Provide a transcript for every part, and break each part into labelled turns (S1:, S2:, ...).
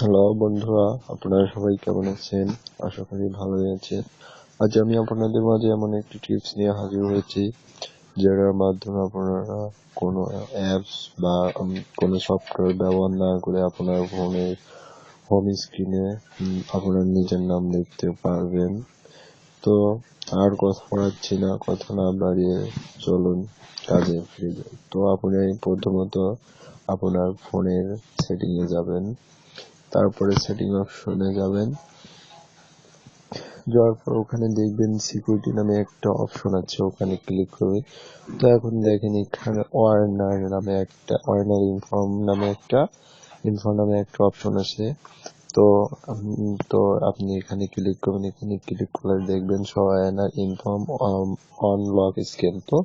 S1: Hello বন্ধুরা, আপনারা সবাই কেমন আছেন? আশা করি ভালোই আছেন। আজ আমি আপনাদের মাঝে এমন একটি টিপস নিয়ে হাজির হয়েছি, যেটার মাধ্যমে আপনারা কোনো অ্যাপস বা কোনো সফটওয়্যার ব্যবহার না করে আপনার ফোনের হোম স্ক্রিনে আপনার নিজের নাম দেখতে পারবেন। তো আর কথা বাড়াচ্ছি না, কথা না বাড়িয়ে চলুন কাজে ফিরে যাই। তো আপনি প্রথমত আপনার ফোনের সেটিংয়ে যাবেন, তারপরে সেটিং অপশনে যাবেন। যাওয়ার পর ওখানে দেখবেন সিকিউরিটি নামে একটা অপশন আছে, ওখানে ক্লিক করবেন। তো এখন দেখেন এখানে ওয়ার্নার ইনফর্ম নামে একটা অপশন আছে। তো আপনি এখানে ক্লিক করবেন। এখানে ক্লিক করলে দেখবেন Warner inform on lock scan. তো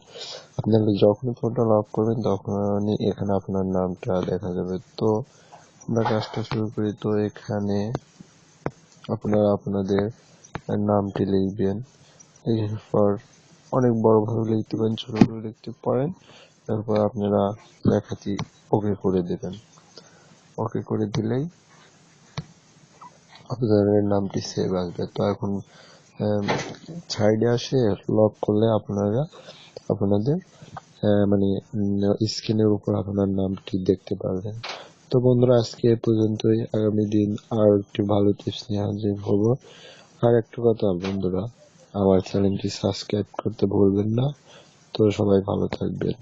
S1: আপনারা যখন ফোনটা লক করবেন তখন এখানে আপনার নামটা দেখা যাবে। তো আমরা কাজটা শুরু করি। তো এখানে আপনারা আপনাদের নামটি লিখবেন। এরপর অনেক বড় ভাবে লিখতে পারেন, ছোট করে লিখতে পারেন। তারপর আপনারা লেখাটি ওকে করে দেবেন। ওকে করে দিলেই আপনাদের নামটি সেভ আসবে। তো এখন সাইডে আসে লক করলে আপনারা আপনাদের মানে স্ক্রিনের উপর আপনার নামটি দেখতে পারবেন। তো বন্ধুরা, আজকে এ পর্যন্তই। আগামী দিন আর একটি ভালো টিপস নিয়ে হাজির হব। আর একটা কথা বন্ধুরা, আমার চ্যানেলটি সাবস্ক্রাইব করতে ভুলবেন না। তো সবাই ভালো থাকবেন।